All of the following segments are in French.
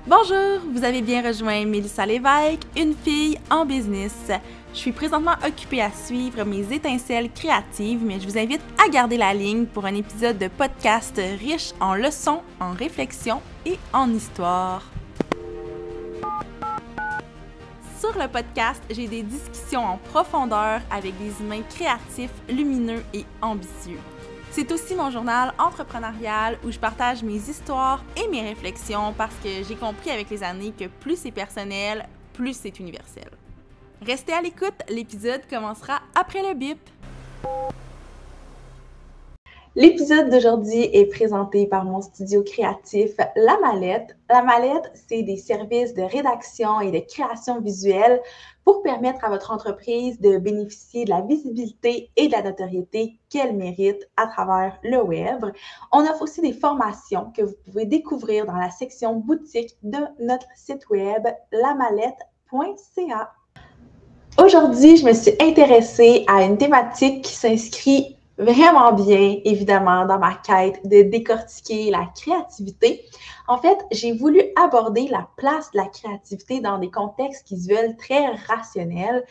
Bonjour, vous avez bien rejoint Mélissa Lévesque, une fille en business. Je suis présentement occupée à suivre mes étincelles créatives, mais je vous invite à garder la ligne pour un épisode de podcast riche en leçons, en réflexions et en histoire. Sur le podcast, j'ai des discussions en profondeur avec des humains créatifs, lumineux et ambitieux. C'est aussi mon journal entrepreneurial où je partage mes histoires et mes réflexions parce que j'ai compris avec les années que plus c'est personnel, plus c'est universel. Restez à l'écoute, l'épisode commencera après le bip. L'épisode d'aujourd'hui est présenté par mon studio créatif La Mallette. La Mallette, c'est des services de rédaction et de création visuelle pour permettre à votre entreprise de bénéficier de la visibilité et de la notoriété qu'elle mérite à travers le web. On offre aussi des formations que vous pouvez découvrir dans la section boutique de notre site web lamallette.ca. Aujourd'hui, je me suis intéressée à une thématique qui s'inscrit vraiment bien, évidemment, dans ma quête de décortiquer la créativité. En fait, j'ai voulu aborder la place de la créativité dans des contextes qui se veulent très rationnels.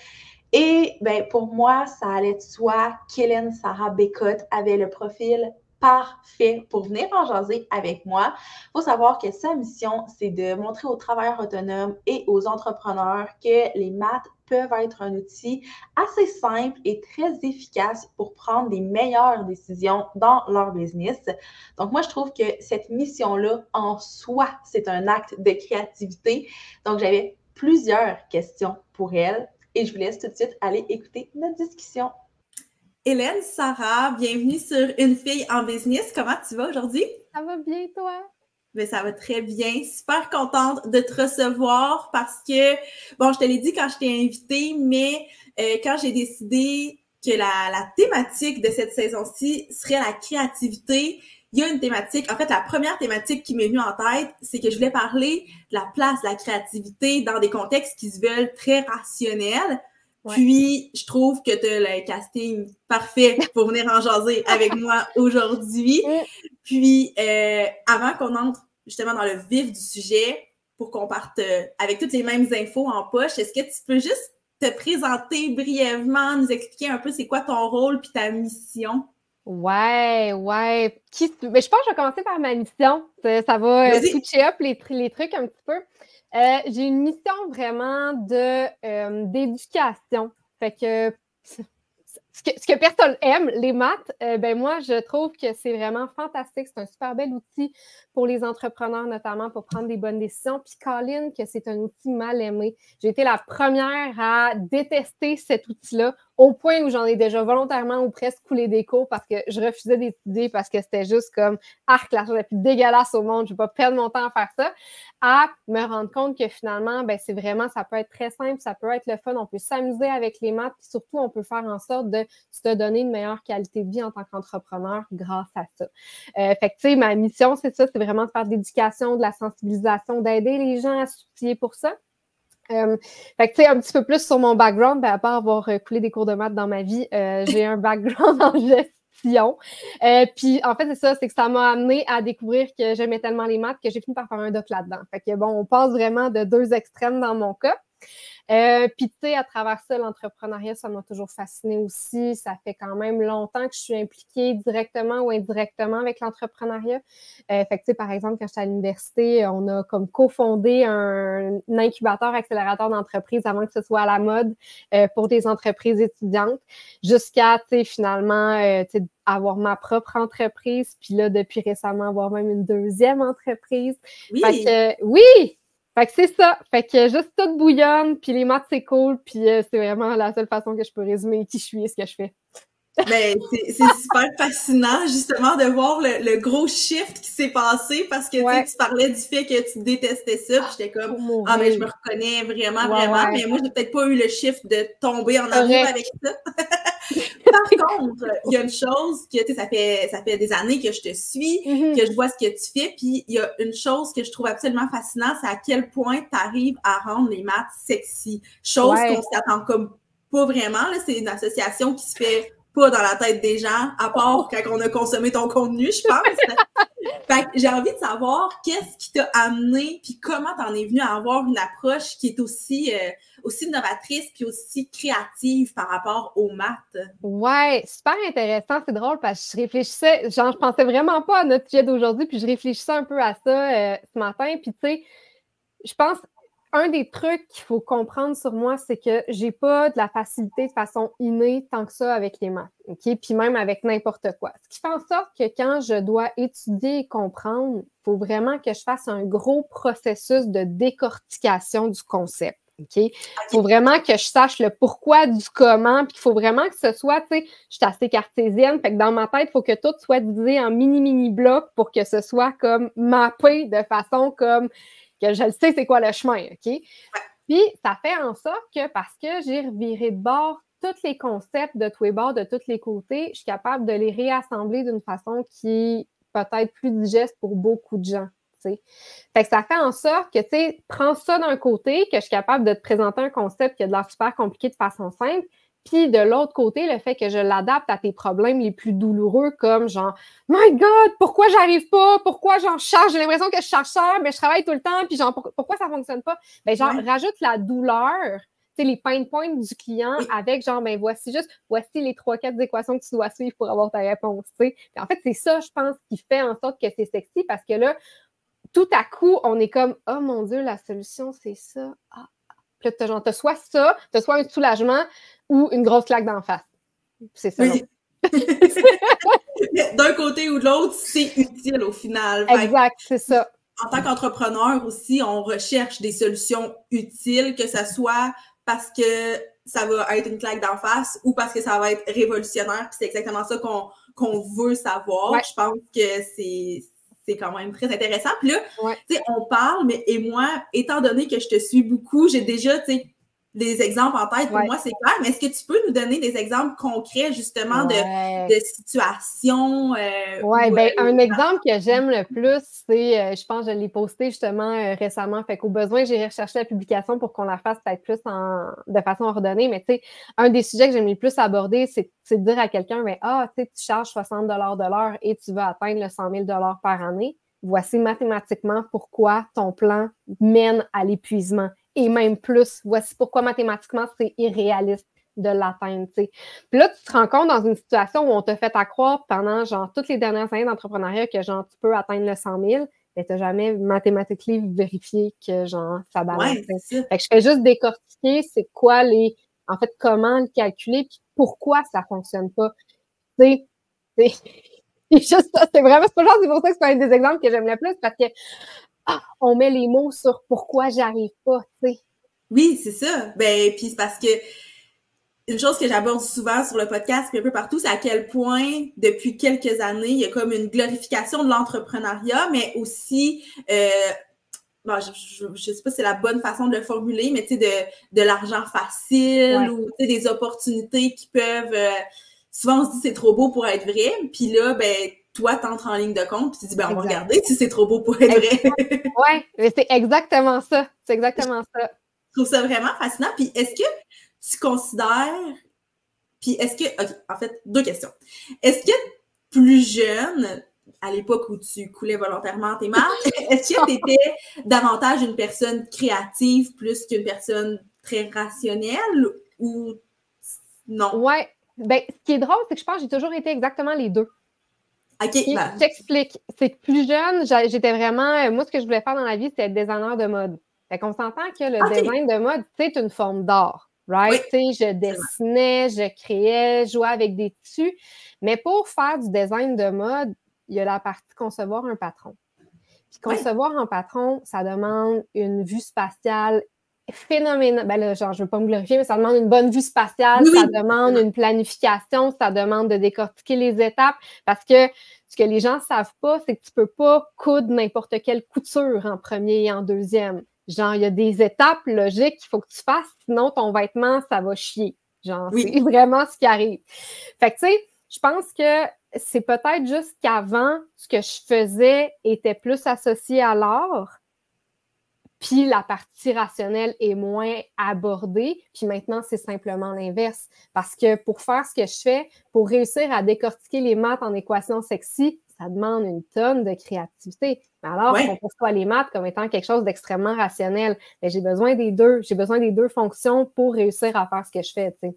Et pour moi, ça allait de soi qu'Hélène Sarah Bécotte avait le profil parfait pour venir en jaser avec moi. Il faut savoir que sa mission, c'est de montrer aux travailleurs autonomes et aux entrepreneurs que les maths peuvent être un outil assez simple et très efficace pour prendre des meilleures décisions dans leur business. Donc, moi, je trouve que cette mission-là, en soi, c'est un acte de créativité. Donc, j'avais plusieurs questions pour elle et je vous laisse tout de suite aller écouter notre discussion. Hélène Sarah, bienvenue sur Une fille en business. Comment tu vas aujourd'hui? Ça va bien, toi? Bien, ça va très bien. Super contente de te recevoir parce que, bon, je te l'ai dit quand je t'ai invitée, mais quand j'ai décidé que la thématique de cette saison-ci serait la créativité, il y a une thématique, en fait, la première thématique qui m'est venue en tête, c'est que je voulais parler de la place de la créativité dans des contextes qui se veulent très rationnels. Ouais. Puis, je trouve que tu as le casting parfait pour venir en jaser avec moi aujourd'hui. Puis, avant qu'on entre justement dans le vif du sujet, pour qu'on parte avec toutes les mêmes infos en poche, est-ce que tu peux juste te présenter brièvement, nous expliquer un peu c'est quoi ton rôle puis ta mission? Ouais. Mais je pense que je vais commencer par ma mission. Ça va switcher up les trucs un petit peu. J'ai une mission vraiment d'éducation. Fait que ce que personne aime, les maths, moi, je trouve que c'est vraiment fantastique. C'est un super bel outil pour les entrepreneurs, notamment pour prendre des bonnes décisions. Puis Colin, que c'est un outil mal aimé. J'ai été la première à détester cet outil-là, au point où j'en ai déjà volontairement ou presque coulé des cours parce que je refusais d'étudier parce que c'était juste comme la chose la plus dégueulasse au monde. Je ne vais pas perdre mon temps à faire ça. À me rendre compte que finalement, c'est vraiment, ça peut être très simple, ça peut être le fun. On peut s'amuser avec les maths, puis surtout, on peut faire en sorte de se donner une meilleure qualité de vie en tant qu'entrepreneur grâce à ça. Fait que, tu sais, ma mission, c'est ça, c'est vraiment de faire de l'éducation, de la sensibilisation, d'aider les gens à s'outiller pour ça. Fait que, tu sais, un petit peu plus sur mon background, à part avoir coulé des cours de maths dans ma vie, j'ai un background en gestion. Puis, en fait, c'est ça, c'est que ça m'a amené à découvrir que j'aimais tellement les maths que j'ai fini par faire un doc là-dedans. Fait que, bon, on passe vraiment de deux extrêmes dans mon cas. Puis, tu sais, à travers ça, l'entrepreneuriat, ça m'a toujours fascinée aussi. Ça fait quand même longtemps que je suis impliquée directement ou indirectement avec l'entrepreneuriat. Fait que, tu sais, par exemple, quand j'étais à l'université, on a comme cofondé un incubateur accélérateur d'entreprise avant que ce soit à la mode pour des entreprises étudiantes, jusqu'à, tu sais, finalement, tu sais, avoir ma propre entreprise. Puis là, depuis récemment, avoir même une deuxième entreprise. Oui! Fait que, oui! Fait que c'est ça. Fait que juste tout bouillonne, puis les maths, c'est cool, puis c'est vraiment la seule façon que je peux résumer qui je suis et ce que je fais. Ben, c'est super fascinant, justement, de voir le gros shift qui s'est passé parce que tu parlais du fait que tu détestais ça, puis j'étais comme, mais je me reconnais vraiment. Mais moi, j'ai peut-être pas eu le shift de tomber en amour avec ça. Par contre, il y a une chose que, tu sais, ça fait des années que je te suis, que je vois ce que tu fais, puis il y a une chose que je trouve absolument fascinante, c'est à quel point tu arrives à rendre les maths sexy. Chose qu'on s'attend comme pas vraiment, là, c'est une association qui se fait pas dans la tête des gens, à part quand on a consommé ton contenu, je pense. Fait que j'ai envie de savoir qu'est-ce qui t'a amené, puis comment t'en es venu à avoir une approche qui est aussi novatrice, puis aussi créative par rapport aux maths. Ouais, super intéressant, c'est drôle parce que je réfléchissais, genre je pensais vraiment pas à notre sujet d'aujourd'hui, puis je réfléchissais un peu à ça ce matin, puis tu sais, je pense un des trucs qu'il faut comprendre sur moi, c'est que j'ai pas de la facilité de façon innée tant que ça avec les maths, OK? Puis même avec n'importe quoi. Ce qui fait en sorte que quand je dois étudier et comprendre, il faut vraiment que je fasse un gros processus de décortication du concept. OK? Il faut vraiment que je sache le pourquoi du comment, puis il faut vraiment que ce soit, tu sais, je suis assez cartésienne, fait que dans ma tête, il faut que tout soit divisé en mini blocs pour que ce soit comme mappé de façon comme que je le sais c'est quoi le chemin, OK? Puis, ça fait en sorte que parce que j'ai reviré de bord tous les concepts de tous les bords, de tous les côtés, je suis capable de les réassembler d'une façon qui est peut-être plus digeste pour beaucoup de gens. T'sais. Fait que ça fait en sorte que, tu sais, prends ça d'un côté, que je suis capable de te présenter un concept qui a de l'air super compliqué de façon simple, puis de l'autre côté, le fait que je l'adapte à tes problèmes les plus douloureux, comme genre, My God, pourquoi j'arrive pas? Pourquoi j'en charge? J'ai l'impression que je charge ça, mais je travaille tout le temps, puis genre, pourquoi ça fonctionne pas? Ben, genre, rajoute la douleur, tu sais, les pain points du client avec genre, ben, voici les 3-4 équations que tu dois suivre pour avoir ta réponse, tu sais. En fait, c'est ça, je pense, qui fait en sorte que c'est sexy parce que là, tout à coup, on est comme, oh mon Dieu, la solution, c'est ça. Ah. Puis là, t'as soit ça, t'as soit un soulagement ou une grosse claque d'en face. C'est ça. Oui. D'un côté ou de l'autre, c'est utile au final. Exact, c'est ça. En tant qu'entrepreneur aussi, on recherche des solutions utiles, que ce soit parce que ça va être une claque d'en face ou parce que ça va être révolutionnaire. Puis c'est exactement ça qu'on veut savoir. Ouais. Je pense que c'est quand même très intéressant. Puis là, tu sais, on parle, et moi, étant donné que je te suis beaucoup, j'ai déjà, tu sais, des exemples en tête. Pour moi, c'est clair. Mais est-ce que tu peux nous donner des exemples concrets, justement, de situations? Un exemple que j'aime le plus, c'est, je pense que je l'ai posté justement récemment. Fait qu'au besoin, j'ai recherché la publication pour qu'on la fasse peut-être plus de façon ordonnée. Mais tu sais, un des sujets que j'aime le plus aborder, c'est de dire à quelqu'un, mais tu sais, tu charges 60 $ de l'heure et tu vas atteindre le 100 000 $ par année. Voici mathématiquement pourquoi ton plan mène à l'épuisement. Et même plus, voici pourquoi mathématiquement, c'est irréaliste de l'atteindre. T'sais. Puis là, tu te rends compte dans une situation où on t'a fait à croire pendant genre toutes les dernières années d'entrepreneuriat que genre tu peux atteindre le 100 000, mais tu n'as jamais mathématiquement vérifié que genre ça balance. Fait que je fais juste décortiquer c'est quoi en fait, comment le calculer puis pourquoi ça fonctionne pas. C'est juste ça, c'est vraiment, c'est pour ça que c'est un des exemples que j'aime le plus parce que on met les mots sur pourquoi j'arrive pas, tu sais. Oui, c'est ça. Ben, puis c'est parce que une chose que j'aborde souvent sur le podcast puis un peu partout, c'est à quel point, depuis quelques années, il y a comme une glorification de l'entrepreneuriat, mais aussi, bon, je sais pas si c'est la bonne façon de le formuler, mais tu sais, de l'argent facile ou tu sais, des opportunités qui peuvent... souvent, on se dit c'est trop beau pour être vrai, puis là, ben toi, t'entres en ligne de compte, puis tu dis, ben, on va regarder si c'est trop beau pour être vrai. Oui, mais c'est exactement ça. C'est exactement ça. Je trouve ça vraiment fascinant. Puis, est-ce que tu considères... Puis, est-ce que... OK, en fait, 2 questions. Est-ce que plus jeune, à l'époque où tu coulais volontairement tes maths, est-ce que tu étais davantage une personne créative plus qu'une personne très rationnelle ou non? Oui. Ben, ce qui est drôle, c'est que je pense que j'ai toujours été exactement les deux. OK. Je t'explique. C'est que plus jeune, j'étais vraiment... Moi, ce que je voulais faire dans la vie, c'était être designer de mode. Fait qu'on s'entend que le design de mode, c'est une forme d'art, right? Tu sais, je dessinais, je créais, je jouais avec des tissus. Mais pour faire du design de mode, il y a la partie concevoir un patron. Puis concevoir un patron, ça demande une vue spatiale phénoménale. Ben là, genre, je veux pas me glorifier, mais ça demande une bonne vue spatiale, ça demande une planification, ça demande de décortiquer les étapes parce que ce que les gens savent pas, c'est que tu peux pas coudre n'importe quelle couture en premier et en deuxième. Genre, il y a des étapes logiques qu'il faut que tu fasses, sinon ton vêtement, ça va chier. Genre, c'est vraiment ce qui arrive. Fait que, tu sais, je pense que c'est peut-être juste qu'avant, ce que je faisais était plus associé à l'art, puis la partie rationnelle est moins abordée, puis maintenant, c'est simplement l'inverse. Parce que pour faire ce que je fais, pour réussir à décortiquer les maths en équations sexy, ça demande une tonne de créativité. Mais alors qu'on perçoit les maths comme étant quelque chose d'extrêmement rationnel, mais j'ai besoin des deux. J'ai besoin des deux fonctions pour réussir à faire ce que je fais, tu sais.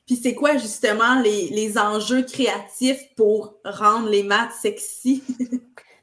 Puis c'est quoi justement les enjeux créatifs pour rendre les maths sexy?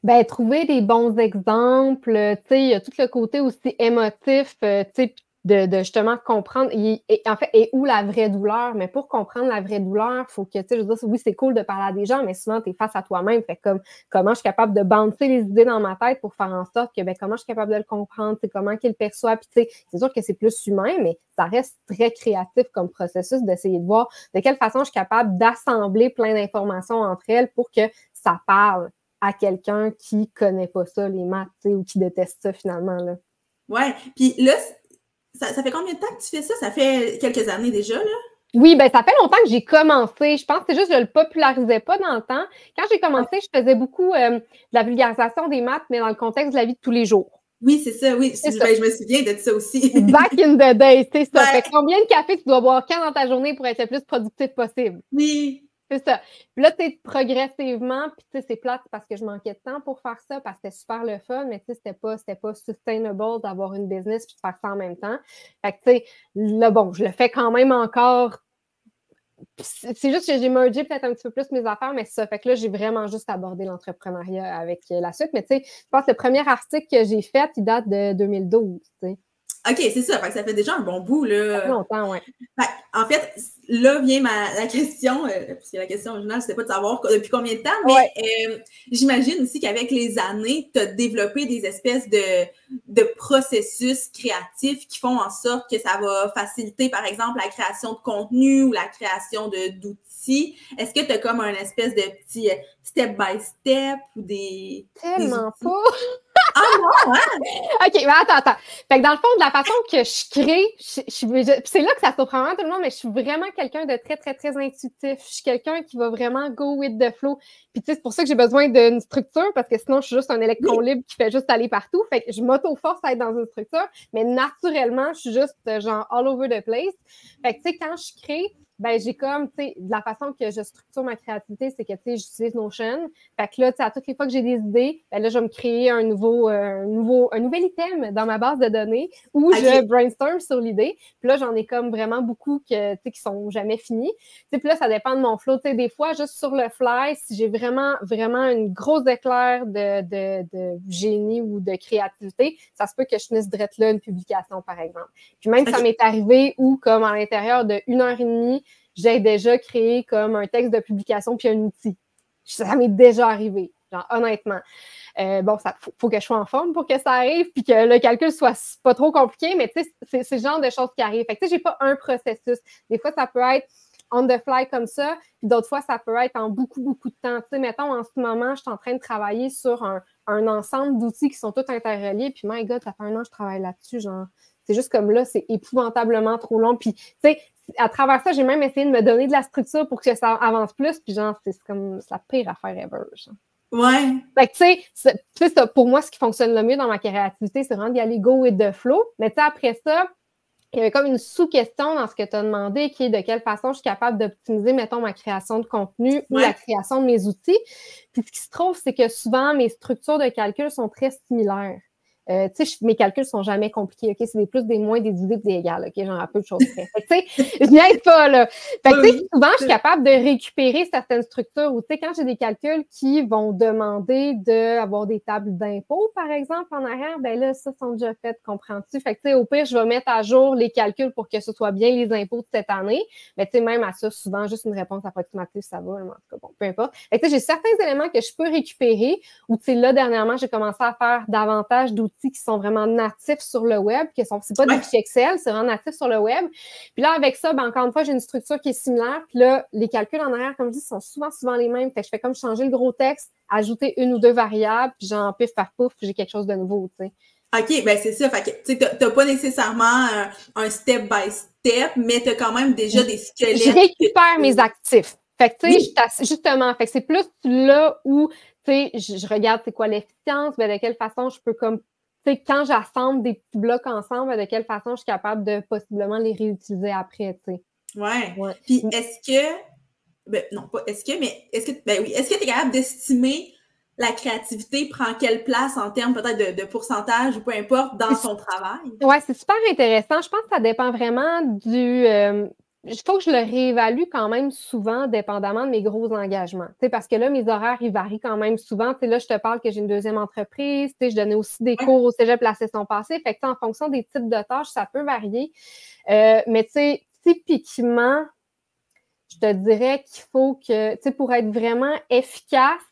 Ben, trouver des bons exemples, tu sais, il y a tout le côté aussi émotif, tu sais, de justement comprendre, en fait, et où la vraie douleur. Mais pour comprendre la vraie douleur, il faut que, tu sais, je veux dire, oui, c'est cool de parler à des gens, mais souvent, tu es face à toi-même. Fait comme, comment je suis capable de bouncer les idées dans ma tête pour faire en sorte que, ben, comment je suis capable de le comprendre, tu sais, comment qu'il le perçoit. Puis, tu sais, c'est sûr que c'est plus humain, mais ça reste très créatif comme processus d'essayer de voir de quelle façon je suis capable d'assembler plein d'informations entre elles pour que ça parle à quelqu'un qui connaît pas ça, les maths, tu sais, ou qui déteste ça, finalement, là. Ouais. Puis là, ça fait combien de temps que tu fais ça? Ça fait quelques années déjà, là? Oui, ben ça fait longtemps que j'ai commencé. Je pense que c'est juste que je le popularisais pas dans le temps. Quand j'ai commencé, je faisais beaucoup de la vulgarisation des maths, mais dans le contexte de la vie de tous les jours. Oui, c'est ça, oui. Ben, je me souviens de ça aussi. Back in the day, c'est ça. Fait combien de café tu dois boire quand dans ta journée pour être le plus productif possible? Oui. C'est ça. Puis là, tu sais, progressivement, puis tu sais, c'est plate parce que je manquais de temps pour faire ça, parce que c'était super le fun, mais tu sais, c'était pas sustainable d'avoir une business puis de faire ça en même temps. Fait que, tu sais, là, bon, je le fais quand même encore. C'est juste que j'ai mergé peut-être un petit peu plus mes affaires, mais c'est ça. Fait que là, j'ai vraiment juste abordé l'entrepreneuriat avec la suite. Mais tu sais, je pense que le premier article que j'ai fait, il date de 2012, tu sais. OK, c'est ça. Fait que ça fait déjà un bon bout, là. Ça fait longtemps, oui. En fait, là vient la question, parce que la question originale, c'était pas de savoir depuis combien de temps, mais j'imagine aussi qu'avec les années, tu as développé des espèces de processus créatifs qui font en sorte que ça va faciliter, par exemple, la création de contenu ou la création d'outils. Est-ce que tu as comme un espèce de petit step-by-step ou des... Tellement des pas! Ah non, hein? OK, mais attends. Fait que dans le fond, de la façon que je crée, c'est là que ça surprend vraiment tout le monde, mais je suis vraiment quelqu'un de très, très, très intuitif. Je suis quelqu'un qui va vraiment go with the flow. Puis tu sais, c'est pour ça que j'ai besoin d'une structure, parce que sinon, je suis juste un électron libre qui fait juste aller partout. Fait que je m'auto-force à être dans une structure, mais naturellement, je suis juste genre all over the place. Fait que tu sais, quand je crée, ben j'ai comme, tu sais, de la façon que je structure ma créativité, c'est que, tu sais, j'utilise Notion. Fait que là, tu sais, à toutes les fois que j'ai des idées, ben là, je vais me créer un nouvel item dans ma base de données où je brainstorm sur l'idée. Puis là, j'en ai comme vraiment beaucoup que, tu sais, qui sont jamais finis. Tu sais, puis là, ça dépend de mon flow. Tu sais, des fois, juste sur le fly, si j'ai vraiment, vraiment une grosse éclair de génie ou de créativité, ça se peut que je finisse direct là une publication, par exemple. Puis même, ça m'est arrivé où, comme à l'intérieur de 1h30, j'ai déjà créé comme un texte de publication puis un outil. Ça m'est déjà arrivé, genre honnêtement. Bon, ça faut que je sois en forme pour que ça arrive puis que le calcul soit pas trop compliqué, mais tu sais, c'est le genre de choses qui arrivent. Fait que tu sais, j'ai pas un processus. Des fois, ça peut être on the fly comme ça, puis d'autres fois, ça peut être en beaucoup, beaucoup de temps. Tu sais, mettons, en ce moment, je suis en train de travailler sur un ensemble d'outils qui sont tous interreliés, puis my God, ça fait 1 an que je travaille là-dessus, genre, c'est juste comme là, c'est épouvantablement trop long, puis tu sais, à travers ça, j'ai même essayé de me donner de la structure pour que ça avance plus, puis genre, c'est comme la pire affaire ever, genre. Ouais. Fait que, tu sais, pour moi, ce qui fonctionne le mieux dans ma créativité, c'est vraiment d'y aller go with the flow. Mais tu sais, après ça, il y avait comme une sous-question dans ce que tu as demandé, qui est de quelle façon je suis capable d'optimiser, mettons, ma création de contenu ou la création de mes outils. Puis ce qui se trouve, c'est que souvent, mes structures de calcul sont très similaires. Tu sais, mes calculs sont jamais compliqués, OK? C'est des plus, des moins, des divisés, des égales, OK? Genre, un peu de choses près. Fait que, tu sais, je niaise pas, là. Fait que, tu sais, souvent, je suis capable de récupérer certaines structures où, tu sais, quand j'ai des calculs qui vont demander d'avoir des tables d'impôts, par exemple, en arrière, ben là, ça, sont déjà faites, comprends-tu? Fait que, tu sais, au pire, je vais mettre à jour les calculs pour que ce soit bien les impôts de cette année. Mais, tu sais, même à ça, souvent, juste une réponse approximative, ça va, mais en tout cas, bon, peu importe. Fait que, tu sais, j'ai certains éléments que je peux récupérer où, tu sais, là, dernièrement, j'ai commencé à faire davantage d'outils qui sont vraiment natifs sur le web, c'est pas des fichiers Excel, c'est vraiment natif sur le web. Puis là, avec ça, ben, encore une fois, j'ai une structure qui est similaire. Puis là, les calculs en arrière, comme je dis, sont souvent les mêmes. Fait que je fais comme changer le gros texte, ajouter 1 ou 2 variables, puis genre, pif, par pouf, j'ai quelque chose de nouveau, tu sais. OK, ben c'est ça. Fait que, tu sais, t'as pas nécessairement un step-by-step, mais t'as quand même déjà des squelettes. Je récupère mes actifs. Fait que, tu sais, justement, fait que c'est plus là où, tu sais, je regarde c'est quoi l'efficience, ben de quelle façon je peux comme, tu sais, quand j'assemble des petits blocs ensemble, de quelle façon je suis capable de possiblement les réutiliser après, tu sais. Ouais. Puis est-ce que, ben non, pas est-ce que, mais est-ce que, ben oui, est-ce que tu es capable d'estimer la créativité prend quelle place en termes peut-être de pourcentage ou peu importe dans ton travail? Oui, c'est super intéressant. Je pense que ça dépend vraiment il faut que je le réévalue quand même souvent, dépendamment de mes gros engagements. Parce que là, mes horaires, ils varient quand même souvent. Là, je te parle que j'ai une deuxième entreprise. Je donnais aussi des cours au cégep la session passée. Fait que en fonction des types de tâches, ça peut varier. Mais typiquement, je te dirais qu'il faut que, pour être vraiment efficace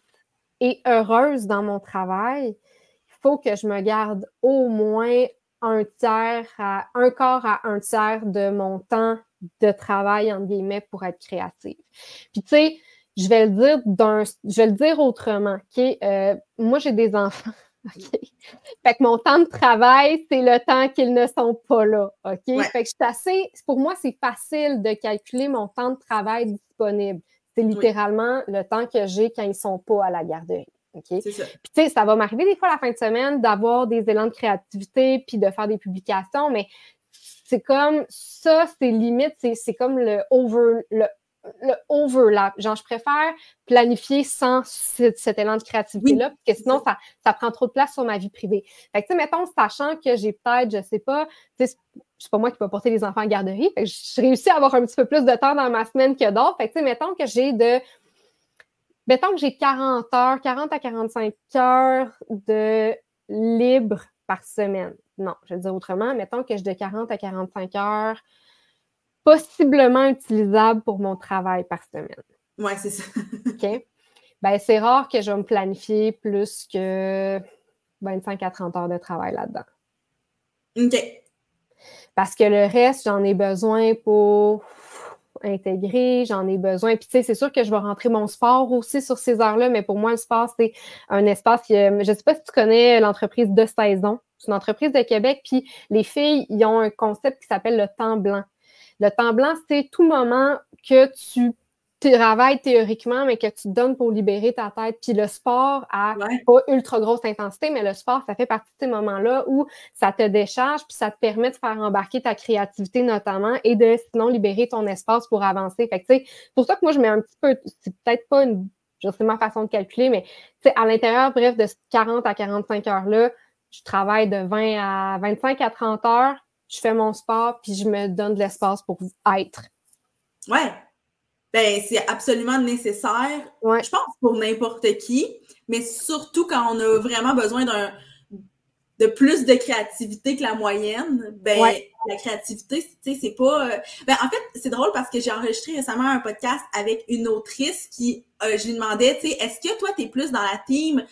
et heureuse dans mon travail, il faut que je me garde au moins un quart à un tiers de mon temps de travail, entre guillemets, pour être créative. Puis, je vais le dire autrement, OK? Moi, j'ai des enfants, OK? Fait que mon temps de travail, c'est le temps qu'ils ne sont pas là, OK? Ouais. Fait que pour moi, c'est facile de calculer mon temps de travail disponible. C'est littéralement le temps que j'ai quand ils ne sont pas à la garderie. Okay? C'est ça. Puis, ça va m'arriver des fois la fin de semaine d'avoir des élans de créativité puis de faire des publications, mais c'est comme ça, c'est limite, c'est comme le overlap. Genre, je préfère planifier sans cet élan de créativité-là, parce que sinon, ça prend trop de place sur ma vie privée. Fait que, mettons, sachant que j'ai peut-être, je sais pas, c'est pas moi qui vais porter les enfants à la garderie, fait que je réussis à avoir un petit peu plus de temps dans ma semaine que d'autres. Fait que, mettons que j'ai 40 à 45 heures de libre par semaine. Non, je vais le dire autrement. Mettons que j'ai de 40 à 45 heures possiblement utilisables pour mon travail par semaine. Oui, c'est ça. OK? Ben, c'est rare que je vais me planifier plus que 25 à 30 heures de travail là-dedans. OK. Parce que le reste, j'en ai besoin pour intégrer, j'en ai besoin. Puis, c'est sûr que je vais rentrer mon sport aussi sur ces heures-là, mais pour moi, le sport, c'est un espace je ne sais pas si tu connais l'entreprise De Saison. C'est une entreprise de Québec, puis les filles, ils ont un concept qui s'appelle le temps blanc. Le temps blanc, c'est tout moment que tu travailles théoriquement, mais que tu te donnes pour libérer ta tête. Puis le sport a pas ultra grosse intensité, mais le sport, ça fait partie de ces moments-là où ça te décharge, puis ça te permet de faire embarquer ta créativité notamment et de sinon libérer ton espace pour avancer. Fait que, c'est pour ça que moi, je mets un petit peu, c'est peut-être pas c'est ma façon de calculer, mais à l'intérieur, bref, de 40 à 45 heures-là, je travaille de 20 à 25 à 30 heures, je fais mon sport, puis je me donne de l'espace pour être. Ouais. Ben, c'est absolument nécessaire, je pense, pour n'importe qui, mais surtout quand on a vraiment besoin de plus de créativité que la moyenne, ben, la créativité, c'est pas... Ben, en fait, c'est drôle parce que j'ai enregistré récemment un podcast avec une autrice qui, je lui demandais, est-ce que toi, t'es plus dans la team...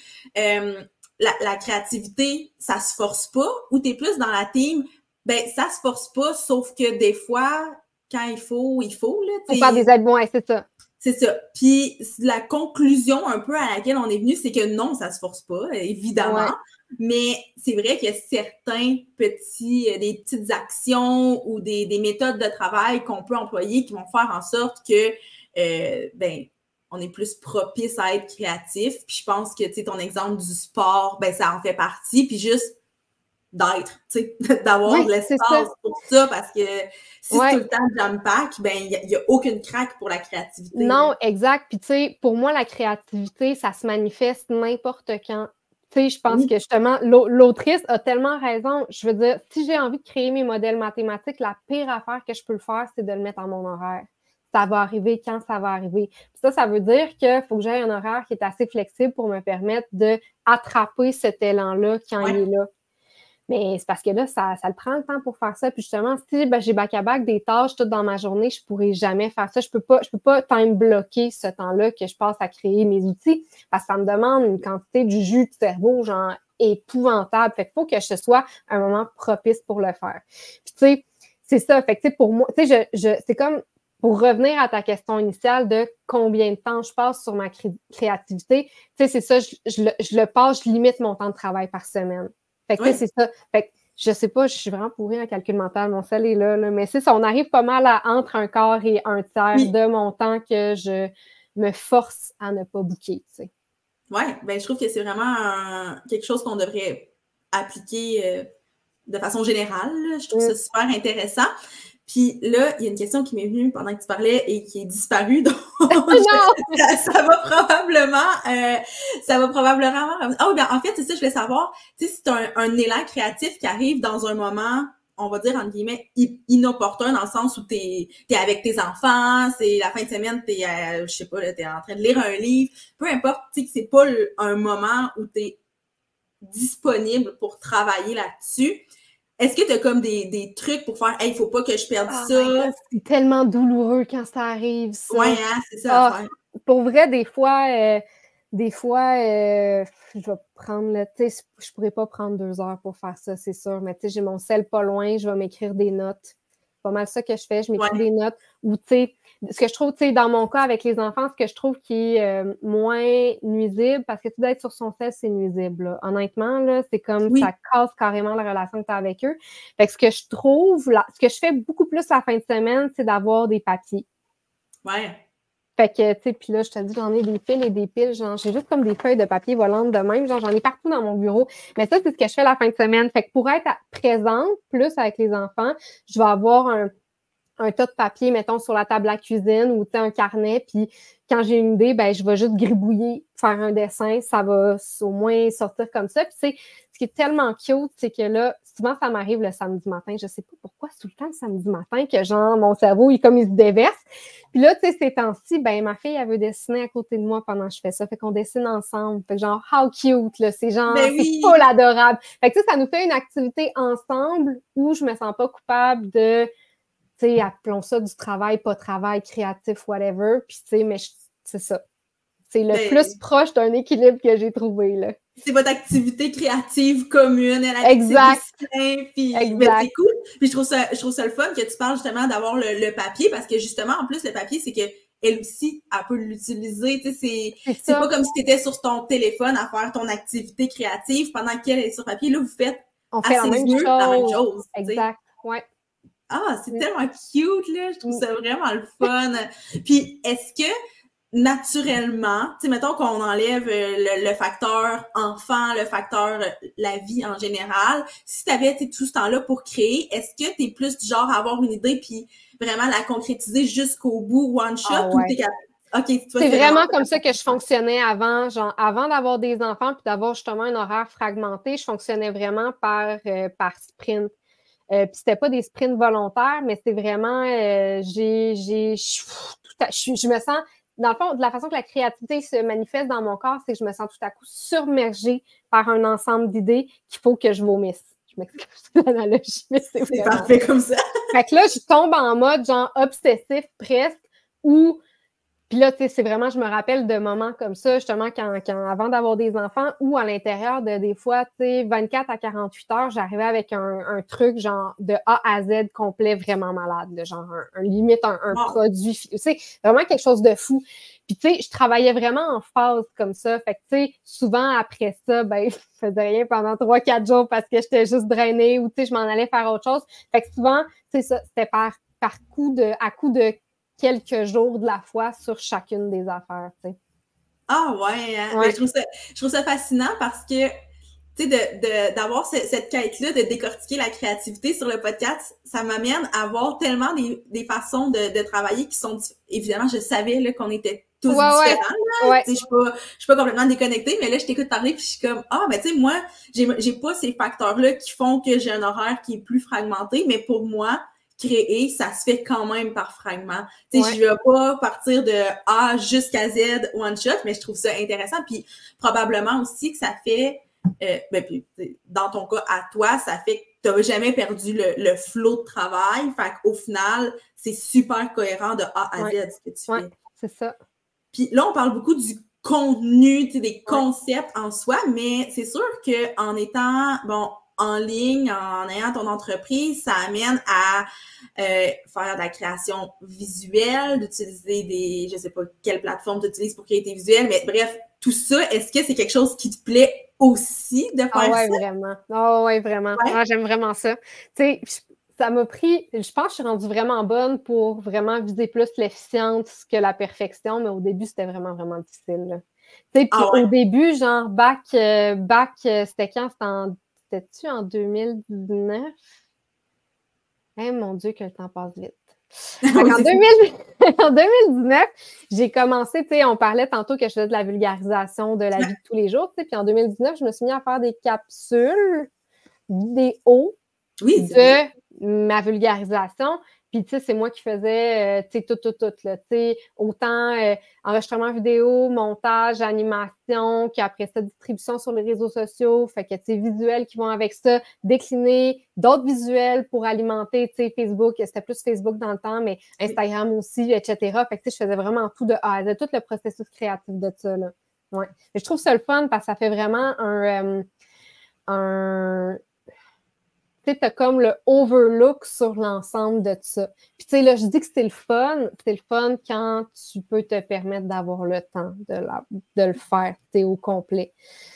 la créativité, ça se force pas, ou t'es plus dans la team, ben, ça se force pas, sauf que des fois, quand il faut, là. Pour faire des aides, c'est ça. C'est ça. Puis, la conclusion un peu à laquelle on est venu, c'est que non, ça se force pas, évidemment. Ouais. Mais c'est vrai qu'il y a certains des petites actions ou des méthodes de travail qu'on peut employer qui vont faire en sorte que, ben, on est plus propice à être créatif. Puis je pense que, tu sais, ton exemple du sport, ben, ça en fait partie. Puis juste d'être, tu sais, d'avoir de l'espace pour ça, parce que si c'est tout le temps jam-pack, ben, il n'y a aucune craque pour la créativité. Non, exact. Puis, tu sais, pour moi, la créativité, ça se manifeste n'importe quand. Tu sais, je pense que justement, l'autrice a tellement raison. Je veux dire, si j'ai envie de créer mes modèles mathématiques, la pire affaire que je peux le faire, c'est de le mettre en mon horaire. Ça va arriver quand ça va arriver. Puis ça veut dire qu'il faut que j'aie un horaire qui est assez flexible pour me permettre d'attraper cet élan-là quand il est là. Mais c'est parce que là, ça le prend le temps pour faire ça. Puis justement, si j'ai back-à-back des tâches toutes dans ma journée, je pourrais jamais faire ça. Je peux pas time-bloquer ce temps-là que je passe à créer mes outils parce que ça me demande une quantité de jus de cerveau, genre, épouvantable. Fait qu'il faut que ce soit un moment propice pour le faire. Puis tu sais, c'est ça. Fait que tu sais, pour moi, tu sais, c'est comme pour revenir à ta question initiale de combien de temps je passe sur ma créativité, tu sais, c'est ça, je le passe, je limite mon temps de travail par semaine. Fait que c'est ça. Fait que je sais pas, je suis vraiment pourrie en calcul mental, mon sel est là, mais c'est ça, on arrive pas mal à entre un quart et un tiers de mon temps que je me force à ne pas booker, tu sais. Oui, ben je trouve que c'est vraiment quelque chose qu'on devrait appliquer de façon générale. Là. Je trouve ça super intéressant. Puis là, il y a une question qui m'est venue pendant que tu parlais et qui est disparue. Donc, ça va probablement. Oh, bien, en fait, c'est ça, je voulais savoir. Tu sais, si tu as un élan créatif qui arrive dans un moment, on va dire, entre guillemets, inopportun, dans le sens où t'es avec tes enfants, c'est la fin de semaine, je sais pas, là, t'es en train de lire un livre. Peu importe, tu sais, que c'est pas un moment où t'es disponible pour travailler là-dessus. Est-ce que tu as comme des trucs pour faire « Hey, il faut pas que je perde ça? » C'est tellement douloureux quand ça arrive, ça. Ouais, hein, c'est ça. Pour vrai, des fois, je vais prendre tu sais, je pourrais pas prendre 2 heures pour faire ça, c'est sûr, mais tu sais, j'ai mon sel pas loin, je vais m'écrire des notes. C'est pas mal ça que je fais, je m'écris des notes. Ou tu sais, ce que je trouve, tu sais, dans mon cas avec les enfants, ce que je trouve qui est moins nuisible, parce que tout d'être sur son sel, c'est nuisible, là. Honnêtement, là, c'est comme ça casse carrément la relation que tu as avec eux. Fait que ce que je trouve, ce que je fais beaucoup plus la fin de semaine, c'est d'avoir des papiers. Ouais. Fait que, tu sais, puis là, je te dis, j'en ai des piles et des piles, genre, j'ai juste comme des feuilles de papier volantes de même, genre, j'en ai partout dans mon bureau. Mais ça, c'est ce que je fais la fin de semaine. Fait que pour être présente plus avec les enfants, je vais avoir un tas de papier, mettons, sur la table à cuisine ou, tu sais, un carnet, puis quand j'ai une idée, ben je vais juste gribouiller, faire un dessin, ça va au moins sortir comme ça. Puis, tu sais, ce qui est tellement cute, c'est que là, souvent, ça m'arrive le samedi matin. Je sais pas pourquoi, c'est tout le temps le samedi matin que, genre, mon cerveau, il se déverse. Puis là, tu sais, ces temps-ci, ben ma fille, elle veut dessiner à côté de moi pendant que je fais ça. Fait qu'on dessine ensemble. Fait que genre, how cute, là. C'est genre, c'est full adorable. Fait que ça nous fait une activité ensemble où je me sens pas coupable de, tu sais, appelons ça du travail, pas travail, créatif, whatever. Puis, tu sais, mais c'est ça. C'est le plus proche d'un équilibre que j'ai trouvé, là. C'est votre activité créative commune, exact. Puis c'est cool. Puis je trouve ça le fun que tu parles justement d'avoir le papier, parce que justement, en plus, le papier, c'est que elle aussi, elle peut l'utiliser. Tu sais, c'est pas comme si tu étais sur ton téléphone à faire ton activité créative pendant qu'elle est sur papier. Là, vous faites on fait la même chose. Exact, ouais. Ah, c'est tellement cute, là. Je trouve ça vraiment le fun. Puis, est-ce que, naturellement, tu sais, mettons qu'on enlève le facteur enfant, le facteur la vie en général, si tu avais tout ce temps-là pour créer, est-ce que tu es plus du genre à avoir une idée puis vraiment la concrétiser jusqu'au bout, one shot, ou t'es capable? Okay, c'est vraiment comme ça que je fonctionnais avant, genre avant d'avoir des enfants puis d'avoir justement un horaire fragmenté, je fonctionnais vraiment par sprint. Puis c'était pas des sprints volontaires, mais c'est vraiment je me sens, dans le fond, de la façon que la créativité se manifeste dans mon corps, c'est que je me sens tout à coup submergée par un ensemble d'idées qu'il faut que je vomisse. Je m'excuse de l'analogie, mais c'est parfait comme ça. Fait que là, je tombe en mode genre obsessif presque, où puis là, tu sais, c'est vraiment, je me rappelle de moments comme ça, justement, avant d'avoir des enfants, ou à l'intérieur de des fois, tu sais, 24 à 48 heures, j'arrivais avec un truc genre de A à Z complet, vraiment malade, là, genre limite un produit, tu sais, vraiment quelque chose de fou. Puis tu sais, je travaillais vraiment en phase comme ça. Fait que tu sais, souvent après ça, ben je faisais rien pendant 3-4 jours parce que j'étais juste drainée ou tu sais, je m'en allais faire autre chose. Fait que souvent, tu sais, ça, c'était à coup de quelques jours de la fois sur chacune des affaires, tu sais. Ah ouais, hein? Ouais. Je trouve ça fascinant parce que, tu sais, d'avoir cette quête-là de décortiquer la créativité sur le podcast, ça m'amène à voir tellement des façons de travailler qui sont, évidemment, je savais là, qu'on était tous différents. Ouais. Je suis pas complètement déconnectée, mais là, je t'écoute parler puis je suis comme, mais tu sais, moi, j'ai pas ces facteurs-là qui font que j'ai un horaire qui est plus fragmenté, mais pour moi, créer, ça se fait quand même par fragments. Tu sais, je vais pas partir de A jusqu'à Z one shot, mais je trouve ça intéressant. Puis probablement aussi que ça fait, dans ton cas, à toi, ça fait que tu n'as jamais perdu le flow de travail. Fait qu'au final, c'est super cohérent de A à Z ce que tu fais. C'est ça. Puis là, on parle beaucoup du contenu, tu sais, des concepts en soi, mais c'est sûr qu'en étant, en ligne, en ayant ton entreprise, ça amène à faire de la création visuelle, d'utiliser je sais pas quelle plateforme tu utilises pour créer tes visuels, mais bref, tout ça, est-ce que c'est quelque chose qui te plaît aussi de faire ça? Vraiment. Ouais, vraiment. Ouais. J'aime vraiment ça. Tu sais, ça m'a pris, je pense que je suis rendue vraiment bonne pour vraiment viser plus l'efficience que la perfection, mais au début, c'était vraiment, vraiment difficile. Tu sais, puis au début, genre, bac, c'était quand? C'était-tu en 2019? Eh mon Dieu, que le temps passe vite. En 2019, j'ai commencé, tu sais, on parlait tantôt que je faisais de la vulgarisation de la vie de tous les jours, tu sais, puis en 2019, je me suis mis à faire des capsules vidéo de ma vulgarisation. Puis, tu sais, c'est moi qui faisais, tu sais, tout, là, tu sais, autant enregistrement vidéo, montage, animation, qu'après ça, distribution sur les réseaux sociaux. Fait que, tu sais, visuels qui vont avec ça, décliner d'autres visuels pour alimenter, tu sais, Facebook. C'était plus Facebook dans le temps, mais Instagram aussi, etc. Fait que, tu sais, je faisais vraiment tout de A à Z, tout le processus créatif de ça, là. Ouais. Mais je trouve ça le fun parce que ça fait vraiment tu sais, t'as comme le overlook sur l'ensemble de ça. Puis, tu sais, là, je dis que c'est le fun quand tu peux te permettre d'avoir le temps de le faire, tu sais, au complet.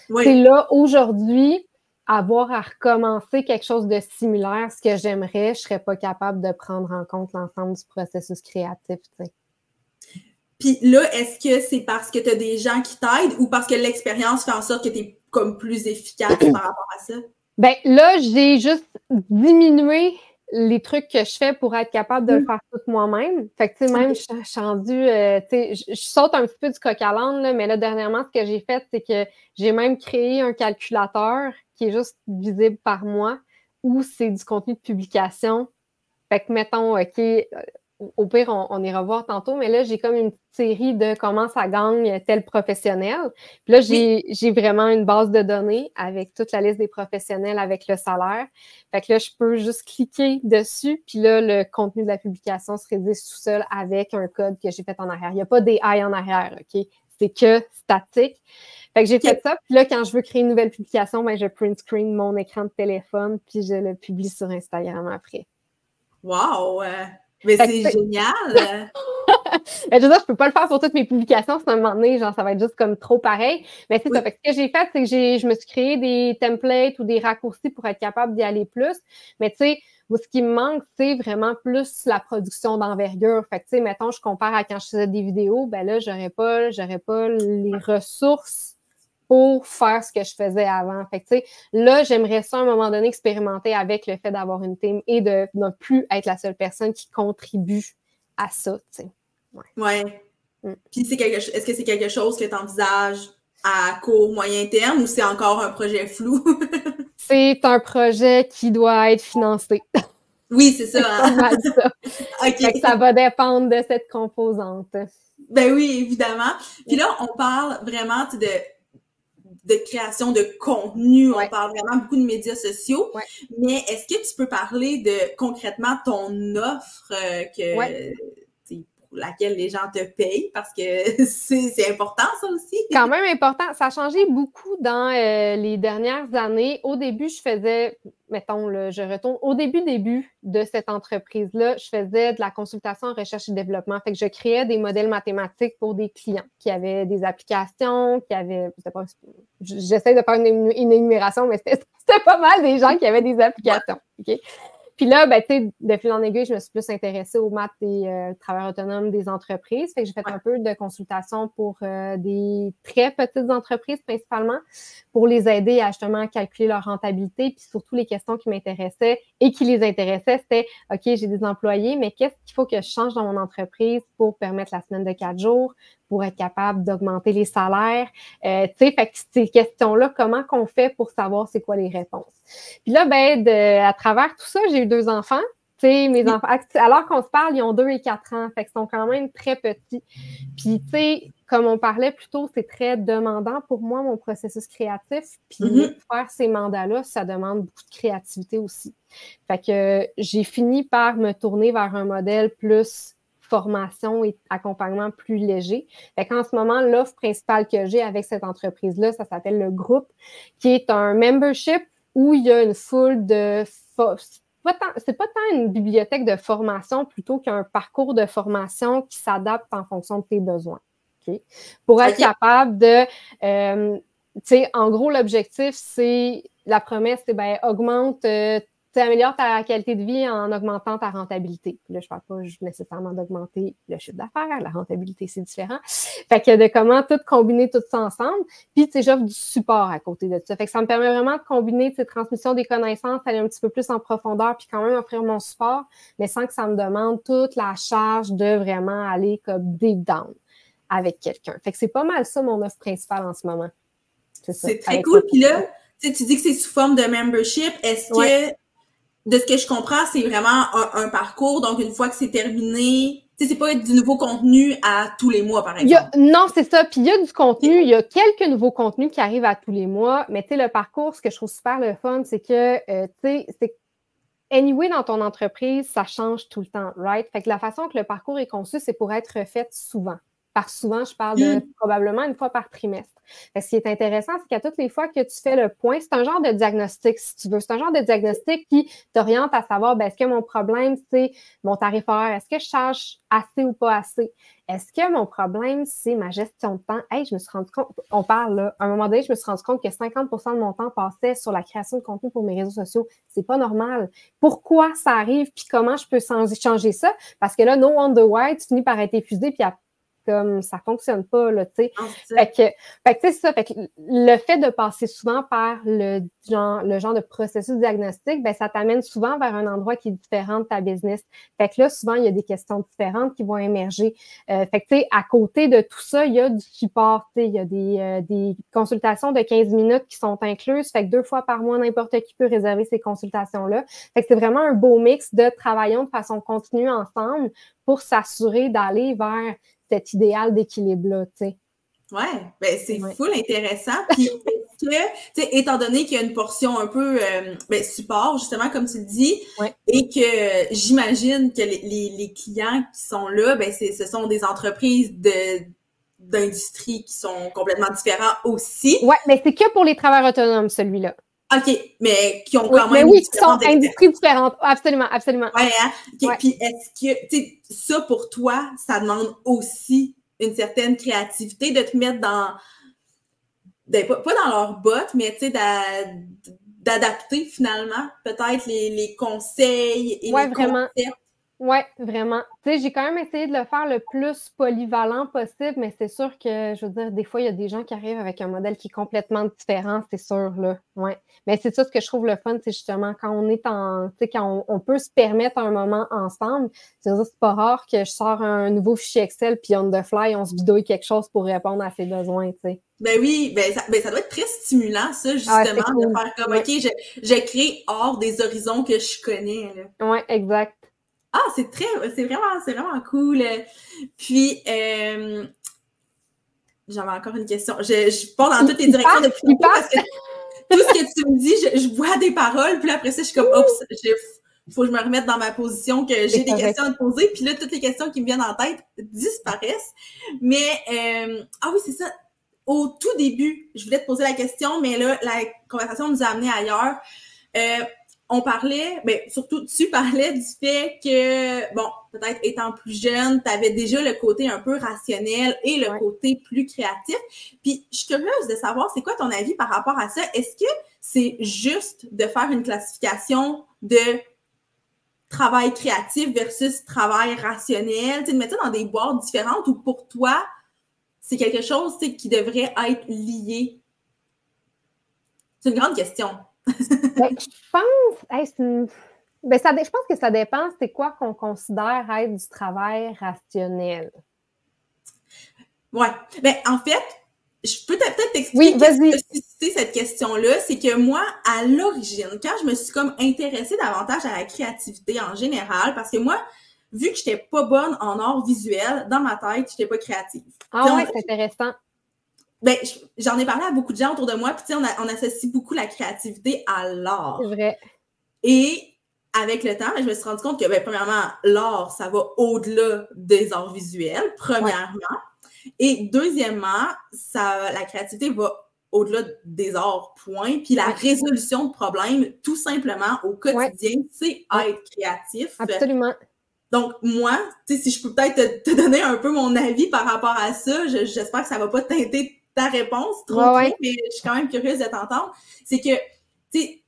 Oui. C'est là, aujourd'hui, avoir à recommencer quelque chose de similaire, ce que j'aimerais, je serais pas capable de prendre en compte l'ensemble du processus créatif, tu sais. Puis là, est-ce que c'est parce que tu as des gens qui t'aident ou parce que l'expérience fait en sorte que tu es comme plus efficace par rapport à ça? Ben là, j'ai juste diminué les trucs que je fais pour être capable de le faire tout moi-même. Fait que, tu sais, même, je suis rendue, tu sais, je saute un petit peu du coq à l'âne, là, mais là, dernièrement, ce que j'ai fait, c'est que j'ai même créé un calculateur qui est juste visible par moi, où c'est du contenu de publication. Fait que, mettons, OK, au pire, on ira voir tantôt, mais là, j'ai comme une petite série de comment ça gagne tel professionnel. Puis là, j'ai vraiment une base de données avec toute la liste des professionnels avec le salaire. Fait que là, je peux juste cliquer dessus, puis là, le contenu de la publication se rédige tout seul avec un code que j'ai fait en arrière. Il n'y a pas d'AI en arrière, OK? C'est que statique. Fait que j'ai fait ça, puis là, quand je veux créer une nouvelle publication, ben, je print screen mon écran de téléphone, puis je le publie sur Instagram après. Wow! Mais c'est génial! Ben, je veux dire, je peux pas le faire pour toutes mes publications, c'est un moment donné, genre, ça va être juste comme trop pareil. Mais c'est ça. Fait que ce que j'ai fait, c'est que je me suis créé des templates ou des raccourcis pour être capable d'y aller plus. Mais tu sais, ce qui me manque, c'est vraiment plus la production d'envergure. Fait que, tu sais, mettons, je compare à quand je faisais des vidéos, ben là, j'aurais pas les ressources pour faire ce que je faisais avant. Fait que, tu sais, là, j'aimerais ça, à un moment donné, expérimenter avec le fait d'avoir une team et de ne plus être la seule personne qui contribue à ça, tu sais. Ouais. Puis est-ce que c'est quelque chose que tu envisages à court, moyen terme ou c'est encore un projet flou? C'est un projet qui doit être financé. Oui, c'est ça. C'est pas mal ça. OK. Fait que ça va dépendre de cette composante. Ben oui, évidemment. Puis là, on parle vraiment de création de contenu. On parle vraiment beaucoup de médias sociaux. Mais est-ce que tu peux parler de concrètement ton offre pour laquelle les gens te payent? Parce que c'est important, ça aussi. Quand même important. Ça a changé beaucoup dans les dernières années. Au début, je faisais, mettons, là, je retourne au début de cette entreprise-là, je faisais de la consultation en recherche et développement. Fait que je créais des modèles mathématiques pour des clients qui avaient des applications, qui avaient, j'essaie de faire une énumération, mais c'était pas mal des gens qui avaient des applications. OK? Puis là, ben, tu sais, de fil en aiguille, je me suis plus intéressée aux maths des travailleurs autonomes des entreprises. Fait que j'ai fait un peu de consultation pour des très petites entreprises principalement pour les aider à justement calculer leur rentabilité. Puis surtout, les questions qui m'intéressaient et qui les intéressaient, c'était OK, j'ai des employés, mais qu'est-ce qu'il faut que je change dans mon entreprise pour permettre la semaine de 4 jours, pour être capable d'augmenter les salaires? Tu sais, fait que ces questions-là, comment qu'on fait pour savoir c'est quoi les réponses? Puis là, ben, à travers tout ça, j'ai eu 2 enfants. Tu sais, mes enfants, alors qu'on se parle, ils ont 2 et 4 ans. Fait qu'ils sont quand même très petits. Puis, tu sais, comme on parlait plus tôt, c'est très demandant pour moi, mon processus créatif. Puis, faire ces mandats-là, ça demande beaucoup de créativité aussi. Fait que j'ai fini par me tourner vers un modèle plus formation et accompagnement plus léger. Fait qu'en ce moment, l'offre principale que j'ai avec cette entreprise-là, ça s'appelle le groupe, qui est un membership où il y a une foule de... C'est pas tant une bibliothèque de formation plutôt qu'un parcours de formation qui s'adapte en fonction de tes besoins. Okay? Pour être capable de... tu sais, en gros, l'objectif, c'est... La promesse, c'est, ben, augmente tu améliores ta qualité de vie en augmentant ta rentabilité. Puis là, je parle pas nécessairement d'augmenter le chiffre d'affaires, la rentabilité, c'est différent. Fait que de comment tout combiner tout ça ensemble. Puis, tu sais, j'offre du support à côté de ça. Fait que ça me permet vraiment de combiner, tu sais, transmission des connaissances, aller un petit peu plus en profondeur, puis quand même offrir mon support, mais sans que ça me demande toute la charge de vraiment aller comme deep down avec quelqu'un. Fait que c'est pas mal ça mon offre principale en ce moment. C'est très cool. Puis là, tu dis que c'est sous forme de membership. Est-ce que, de ce que je comprends, c'est vraiment un parcours, donc une fois que c'est terminé, tu sais, c'est pas du nouveau contenu à tous les mois, par exemple? Non, c'est ça. Puis il y a du contenu, il y a quelques nouveaux contenus qui arrivent à tous les mois, mais tu sais, le parcours, ce que je trouve super le fun, c'est que, tu sais, c'est anyway, dans ton entreprise, ça change tout le temps, right? Fait que la façon que le parcours est conçu, c'est pour être refait souvent. Par souvent, je parle de probablement une fois par trimestre. Fait que ce qui est intéressant, c'est qu'à toutes les fois que tu fais le point, c'est un genre de diagnostic, si tu veux. C'est un genre de diagnostic qui t'oriente à savoir, est-ce que mon problème, c'est mon tarif horaire? Est-ce que je charge assez ou pas assez? Est-ce que mon problème, c'est ma gestion de temps? Hey, je me suis rendu compte, on parle là, à un moment donné, je me suis rendu compte que 50% de mon temps passait sur la création de contenu pour mes réseaux sociaux. C'est pas normal. Pourquoi ça arrive? Puis comment je peux changer ça? Parce que là, no wonder why, tu finis par être épuisé, puis comme ça fonctionne pas, là, tu sais. Fait que c'est ça. Fait que le fait de passer souvent par le genre de processus diagnostique, ça t'amène souvent vers un endroit qui est différent de ta business. Fait que là, souvent, il y a des questions différentes qui vont émerger. Fait que, tu sais, à côté de tout ça, il y a du support, tu sais, il y a des consultations de 15 minutes qui sont incluses. Fait que 2 fois par mois, n'importe qui peut réserver ces consultations-là. Fait que c'est vraiment un beau mix de travaillons de façon continue ensemble pour s'assurer d'aller vers cet idéal d'équilibre-là, tu sais. Ouais, c'est full intéressant. Puis, est-ce que, tu sais, étant donné qu'il y a une portion un peu support, justement, comme tu le dis, et que j'imagine que les clients qui sont là, ce sont des entreprises d'industrie qui sont complètement différents aussi. Ouais, mais c'est que pour les travailleurs autonomes, celui-là. OK, mais qui ont quand même qui sont industries différentes. Absolument, absolument. Ouais, hein? Okay. Puis est-ce que, tu sais, ça pour toi, ça demande aussi une certaine créativité de te mettre dans, pas dans leurs bottes, mais tu sais, d'adapter finalement peut-être les conseils et les concepts. Oui, vraiment. Tu sais, j'ai quand même essayé de le faire le plus polyvalent possible, mais c'est sûr que, je veux dire, des fois, il y a des gens qui arrivent avec un modèle qui est complètement différent, c'est sûr, là. Ouais. Mais c'est ça ce que je trouve le fun, c'est justement quand on est tu sais, quand on peut se permettre un moment ensemble. C'est-à-dire, c'est pas rare que je sors un nouveau fichier Excel, puis on the fly, on se bidouille quelque chose pour répondre à ses besoins, tu sais. Ben oui, ça doit être très stimulant, ça, justement, cool. De faire comme, OK, je crée hors des horizons que je connais, là. Ouais, exact. Ah, c'est vraiment cool. Puis, j'avais encore une question. Je pars dans toutes les directions depuis parce que tout ce que tu me dis, je vois des paroles, puis après ça, je suis comme, oups, faut que je me remette dans ma position, que j'ai des questions à te poser, puis là, toutes les questions qui me viennent en tête disparaissent. Mais, ah oui, c'est ça. Au tout début, je voulais te poser la question, mais là, la conversation nous a amené ailleurs. On parlait, surtout tu parlais du fait que, bon, peut-être étant plus jeune, tu avais déjà le côté un peu rationnel et le côté plus créatif. Puis, je suis curieuse de savoir, c'est quoi ton avis par rapport à ça? Est-ce que c'est juste de faire une classification de travail créatif versus travail rationnel, tu sais, de mettre ça dans des boîtes différentes ou pour toi, c'est quelque chose, tu sais, qui devrait être lié? C'est une grande question. Je pense, je pense que ça dépend, c'est quoi qu'on considère être du travail rationnel. Ouais. En fait, je peux peut-être t'expliquer ce qui a suscité cette question-là. C'est que moi, à l'origine, quand je me suis comme intéressée davantage à la créativité en général, parce que moi, vu que j'étais pas bonne en art visuel, dans ma tête, j'étais pas créative. Ah ouais, c'est intéressant. J'en ai parlé à beaucoup de gens autour de moi, puis tu sais, on associe beaucoup la créativité à l'art. C'est vrai. Et avec le temps, je me suis rendu compte que, premièrement, l'art, ça va au-delà des arts visuels, premièrement. Ouais. Et deuxièmement, la créativité va au-delà des arts, point. Puis la résolution de problèmes, tout simplement, au quotidien, c'est être créatif. Absolument. Donc, moi, tu sais, si je peux peut-être te donner un peu mon avis par rapport à ça, j'espère que ça va pas teinter ta réponse trop, mais je suis quand même curieuse de t'entendre. C'est que, tu sais,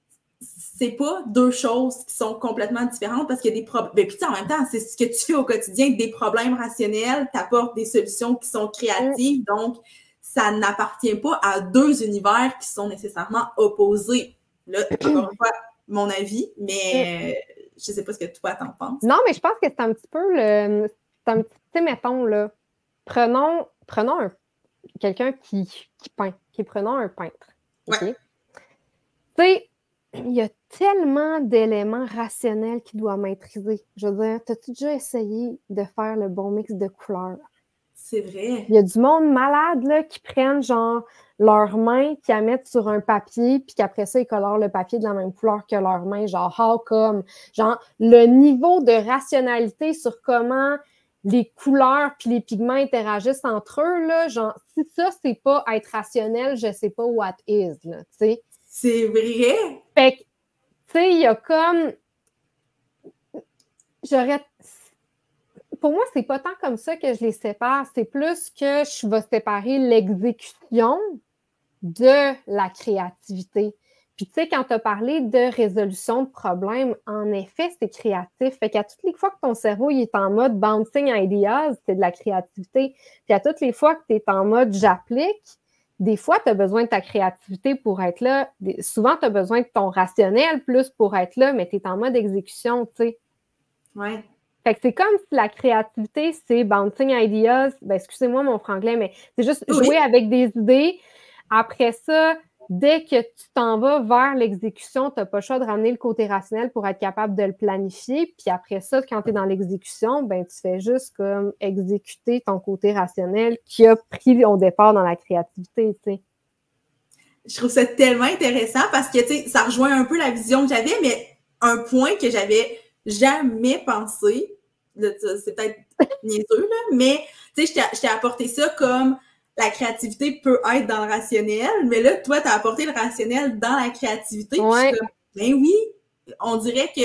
c'est pas deux choses qui sont complètement différentes parce qu'il y a des problèmes. Ben, puis en même temps, c'est ce que tu fais au quotidien, des problèmes rationnels, t'apportes des solutions qui sont créatives, donc ça n'appartient pas à deux univers qui sont nécessairement opposés. Là, encore une fois, mon avis, mais je sais pas ce que toi t'en penses. Non, mais je pense que c'est un petit peu le... Tu sais, mettons, là, prenons quelqu'un qui peint, prenons un peintre. OK? Ouais. Tu sais, il y a tellement d'éléments rationnels qu'il doit maîtriser. Je veux dire, t'as-tu déjà essayé de faire le bon mix de couleurs? C'est vrai. Il y a du monde malade là, qui prennent genre leurs mains, qui la mettent sur un papier, puis qu'après ça, ils colorent le papier de la même couleur que leurs mains. Genre, how come? Genre, le niveau de rationalité sur comment les couleurs puis les pigments interagissent entre eux, là, genre, si ça, c'est pas être rationnel, je sais pas what is, là, tu sais. C'est vrai. Fait que, tu sais, il y a comme... Pour moi, c'est pas tant comme ça que je les sépare, c'est plus que je vais séparer l'exécution de la créativité. Puis, tu sais, quand tu as parlé de résolution de problèmes, en effet, c'est créatif. Fait qu'à toutes les fois que ton cerveau il est en mode bouncing ideas, c'est de la créativité. Puis à toutes les fois que tu es en mode j'applique, des fois, tu as besoin de ta créativité pour être là. Souvent, tu as besoin de ton rationnel plus pour être là, mais tu es en mode exécution, tu sais. Ouais. Fait que c'est comme si la créativité, c'est bouncing ideas. Ben, excusez-moi mon franglais, mais c'est juste jouer avec des idées. Après ça, dès que tu t'en vas vers l'exécution, tu n'as pas le choix de ramener le côté rationnel pour être capable de le planifier. Puis après ça, quand tu es dans l'exécution, ben tu fais juste comme exécuter ton côté rationnel qui a pris au départ dans la créativité, tu sais. Je trouve ça tellement intéressant parce que, tu sais, ça rejoint un peu la vision que j'avais, mais un point que j'avais jamais pensé, c'est peut-être niaiseux, là, mais, tu sais, je t'ai apporté ça comme la créativité peut être dans le rationnel, mais là, toi, t'as apporté le rationnel dans la créativité. Ouais. Puis comme, ben oui, on dirait que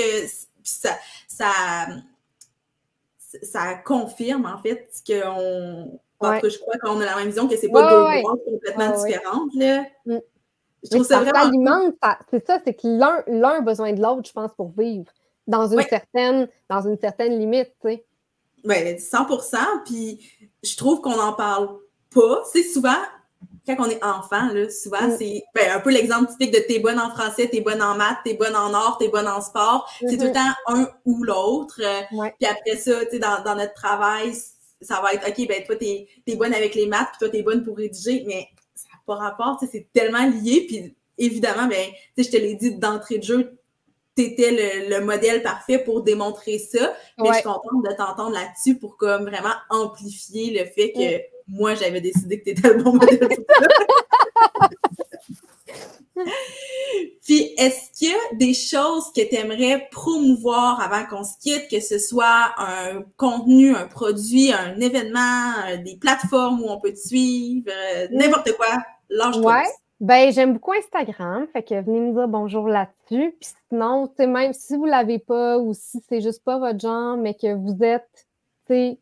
ça confirme, en fait, qu'on... En tout cas, je crois qu'on a la même vision, que c'est pas deux boîtes complètement différentes, là. Je trouve ça vraiment... alimente, c'est ça, c'est que l'un a besoin de l'autre, je pense, pour vivre. Dans une certaine limite, tu sais. Oui, 100%. Puis je trouve qu'on n'en parle pas. C'est souvent, quand on est enfant, là, souvent, c'est un peu l'exemple typique de t'es bonne en français, t'es bonne en maths, t'es bonne en art, t'es bonne en sport. C'est tout le temps un ou l'autre. Puis après ça, tu sais, dans notre travail, ça va être, OK, ben toi, t'es bonne avec les maths, puis toi, t'es bonne pour rédiger. Mais ça n'a pas rapport, tu sais, c'est tellement lié. Puis évidemment, ben, tu sais, je te l'ai dit d'entrée de jeu, t'étais le modèle parfait pour démontrer ça. Mais je suis contente de t'entendre là-dessus pour comme vraiment amplifier le fait que moi, j'avais décidé que t'étais le bon modèle pour ça. Puis, est-ce qu'il y a des choses que tu aimerais promouvoir avant qu'on se quitte, que ce soit un contenu, un produit, un événement, des plateformes où on peut te suivre, n'importe quoi, lâche-toi. Ouais. Ben, j'aime beaucoup Instagram, fait que venez me dire bonjour là-dessus. Puis sinon, tu sais, même si vous l'avez pas ou si c'est juste pas votre genre, mais que vous êtes, tu sais,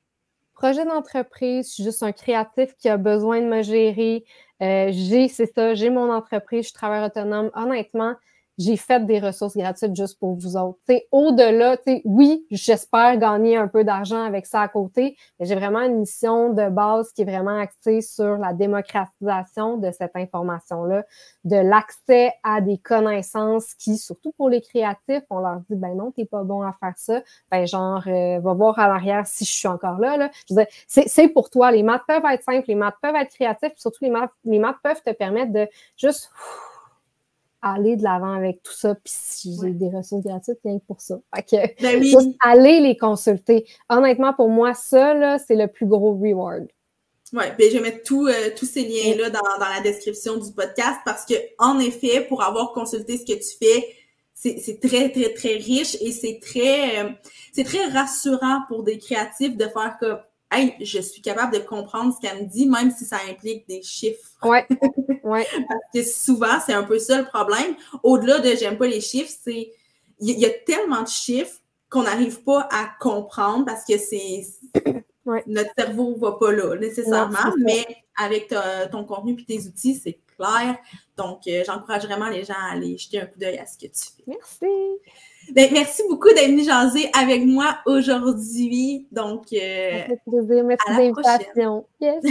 projet d'entreprise, je suis juste un créatif qui a besoin de me gérer. J'ai mon entreprise, je travaille autonome. Honnêtement, j'ai fait des ressources gratuites juste pour vous autres. T'sais, au-delà, oui, j'espère gagner un peu d'argent avec ça à côté, mais j'ai vraiment une mission de base qui est vraiment axée sur la démocratisation de cette information-là, de l'accès à des connaissances qui, surtout pour les créatifs, on leur dit, ben non, t'es pas bon à faire ça. Ben genre, va voir à l'arrière si je suis encore là. Je veux dire, c'est pour toi. Les maths peuvent être simples, les maths peuvent être créatifs, puis surtout les maths peuvent te permettre de juste aller de l'avant avec tout ça, puis si j'ai des ressources gratuites, rien que pour ça. Fait que, juste aller les consulter. Honnêtement, pour moi, ça, là, c'est le plus gros reward. Oui, bien, je vais mettre tous ces liens-là dans la description du podcast parce que, en effet, pour avoir consulté ce que tu fais, c'est très, très, très riche et c'est très rassurant pour des créatifs de faire comme hey, je suis capable de comprendre ce qu'elle me dit, même si ça implique des chiffres. Ouais. Parce que souvent, c'est un peu ça le problème. Au-delà de j'aime pas les chiffres, c'est il y a tellement de chiffres qu'on n'arrive pas à comprendre parce que c'est Ouais. Notre cerveau ne va pas là, nécessairement, mais avec ton contenu et tes outils, c'est clair. Donc, j'encourage vraiment les gens à aller jeter un coup d'œil à ce que tu fais. Merci. Ben, merci beaucoup d'être venu jaser avec moi aujourd'hui. Donc, ça fait plaisir. Merci de l'invitation. Yes.